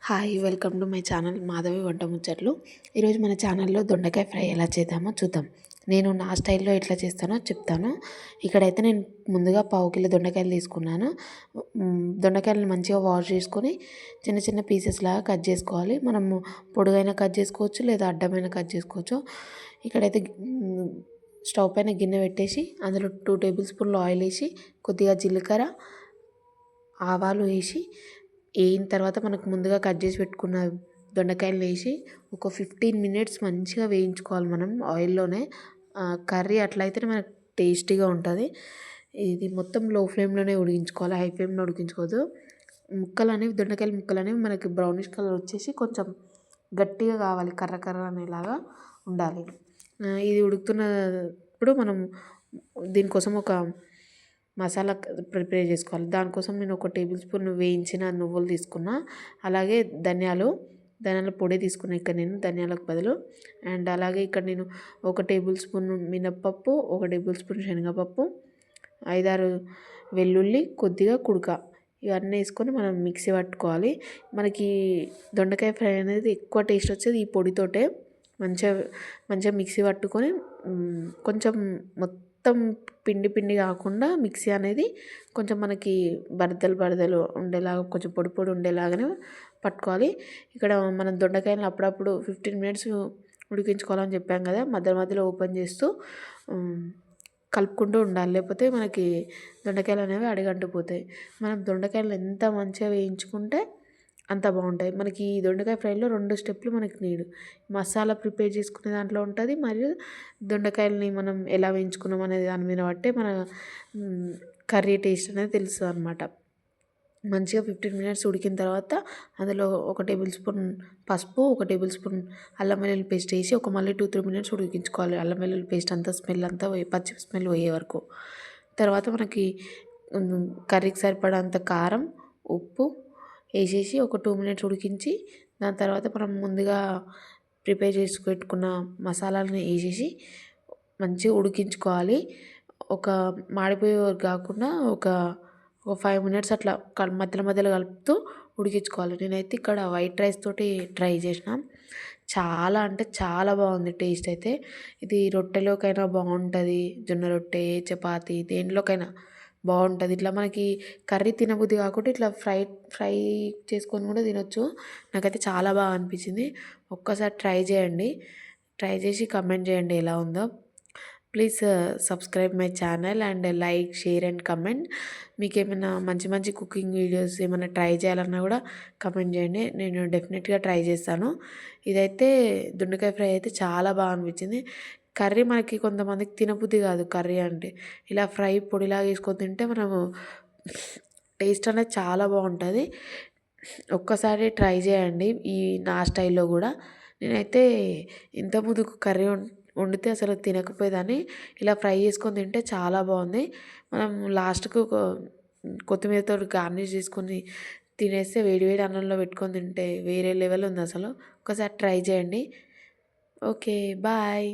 Hi welcome to my channel Madhavi వంట ముచ్చట్లు. ఈరోజు మన ఛానల్లో దొండకాయ ఫ్రై ఎలా చేద్దామో చూద్దాం. నేను నా స్టైల్లో ఎట్లా చేస్తానో చెప్తాను. ఇక్కడైతే నేను ముందుగా పావు కిలో దొండకాయలు తీసుకున్నాను. దొండకాయలను మంచిగా వాష్ చేసుకొని చిన్న చిన్న పీసెస్ లాగా కట్ చేసుకోవాలి. మనము పొడుగైనా కట్ చేసుకోవచ్చు, లేదా అడ్డమైన కట్ చేసుకోవచ్చు. ఇక్కడైతే స్టవ్ పైన గిన్నె పెట్టేసి అందులో 2 టేబుల్ స్పూన్లు ఆయిల్ వేసి కొద్దిగా జీలకర్ర, ఆవాలు వేసి వేయిన తర్వాత మనకు ముందుగా కట్ చేసి పెట్టుకున్న దొండకాయలు వేసి ఒక 15 మినిట్స్ మంచిగా వేయించుకోవాలి మనం ఆయిల్లోనే. కర్రీ అట్లయితేనే మనకు టేస్టీగా ఉంటుంది. ఇది మొత్తం లో ఫ్లేమ్లోనే ఉడికించుకోవాలి, హై ఫ్లేమ్లో ఉడికించుకోవద్దు. దొండకాయల ముక్కలు అనేవి మనకి బ్రౌనిష్ కలర్ వచ్చేసి కొంచెం గట్టిగా కావాలి, కర్ర కర్ర అనేలాగా ఉండాలి. ఇది ఉడుకుతున్నప్పుడు మనం దీనికోసం ఒక మసాలా ప్రిపేర్ చేసుకోవాలి. దానికోసం నేను 1 టేబుల్ స్పూన్ వేయించిన నువ్వులు తీసుకున్నా, అలాగే ధనియాల పొడి తీసుకున్నా ఇక్కడ నేను ధనియాలకు బదులు. అండ్ అలాగే ఇక్కడ నేను 1 టేబుల్ స్పూన్ మినప్పప్పు, 1 టేబుల్ స్పూన్ శనగపప్పు, 5-6 వెల్లుల్లి, కొద్దిగా కుడక, ఇవన్నీ వేసుకొని మనం మిక్సీ పట్టుకోవాలి. మనకి దొండకాయ ఫ్రై అనేది ఎక్కువ టేస్ట్ వచ్చేది ఈ పొడితోటే. మంచిగా మంచిగా మిక్సీ పట్టుకొని కొంచెం మొత్తం పిండి పిండి కాకుండా మిక్సీ అనేది కొంచెం మనకి బరదలు ఉండేలాగా, కొంచెం పొడి పొడి ఉండేలాగానే పట్టుకోవాలి. ఇక్కడ మనం దొండకాయలు అప్పుడప్పుడు 15 మినిట్స్ ఉడికించుకోవాలని చెప్పాం కదా, మధ్య మధ్యలో ఓపెన్ చేస్తూ కలుపుకుంటూ ఉండాలి. లేకపోతే మనకి దొండకాయలు అనేవి అడుగంటిపోతాయి. మనం దొండకాయలు ఎంత మంచిగా వేయించుకుంటే అంత బాగుంటాయి. మనకి ఈ దొండకాయ ఫ్రైలో 2 స్టెప్పులు మనకి నీడు. మసాలా ప్రిపేర్ చేసుకునే దాంట్లో ఉంటుంది, మరియు దొండకాయలని మనం ఎలా వేయించుకున్నాం అనేది దాని మీద బట్టే మన కర్రీ టేస్ట్ అనేది తెలుస్తుంది అనమాట. మంచిగా 15 మినిట్స్ ఉడికిన తర్వాత అందులో 1 టేబుల్ స్పూన్ పసుపు, 1 టేబుల్ స్పూన్ అల్లం వెల్లుల్లి పేస్ట్ వేసి మళ్ళీ 2-3 మినిట్స్ ఉడికించుకోవాలి. అల్లం వెల్లుల్లి పేస్ట్ అంతా స్మెల్ అంతా పచ్చి స్మెల్ పోయే వరకు. తర్వాత మనకి కర్రీకి సరిపడంత కారం, ఉప్పు వేసేసి ఒక 2 మినిట్స్ ఉడికించి, దాని తర్వాత మనం ముందుగా ప్రిపేర్ చేసి పెట్టుకున్న మసాలాలని వేసేసి మంచిగా ఉడికించుకోవాలి. ఒక మాడిపోయే కాకుండా ఒక 5 మినిట్స్ అట్లా మధ్యలో మధ్యలో కలుపుతూ ఉడికించుకోవాలి. నేనైతే ఇక్కడ వైట్ రైస్ తోటి ట్రై చేసిన, చాలా అంటే చాలా బాగుంది టేస్ట్ అయితే. ఇది రొట్టెలోకైనా బాగుంటుంది, జొన్న రొట్టె, చపాతి, దేంట్లోకైనా బాగుంటుంది. ఇట్లా మనకి కర్రీ తినబుద్ధి కాకుండా ఇట్లా ఫ్రై చేసుకొని కూడా తినొచ్చు. నాకైతే చాలా బాగా అనిపించింది. ఒక్కసారి ట్రై చేయండి, ట్రై చేసి కమెంట్ చేయండి ఎలా ఉందో. Please subscribe my channel and like, share and comment. మీకు ఏమైనా మంచి మంచి కుకింగ్ వీడియోస్ ఏమైనా ట్రై చేయాలన్నా కూడా కమెంట్ చేయండి, నేను డెఫినెట్గా ట్రై చేస్తాను. ఇదైతే దొండకాయ ఫ్రై అయితే చాలా బాగా అనిపించింది. కర్రీ మనకి కొంతమందికి తినబుద్ధి కాదు కర్రీ అంటే, ఇలా ఫ్రై పొడిలాగా వేసుకొని తింటే మనము టేస్ట్ అనేది చాలా బాగుంటుంది. ఒక్కసారి ట్రై చేయండి ఈ నా స్టైల్లో కూడా. నేనైతే ఇంతకుముందుకు కర్రీ వండితే అసలు తినకపోయేదాన్ని, ఇలా ఫ్రై చేసుకొని తింటే చాలా బాగుంది. మనం లాస్ట్కు కొత్తిమీరతో గార్నిష్ చేసుకొని తినేస్తే వేడి వేడి అన్నంలో పెట్టుకొని తింటే వేరే లెవెల్ ఉంది అసలు. ఒకసారి ట్రై చేయండి. Okay, bye.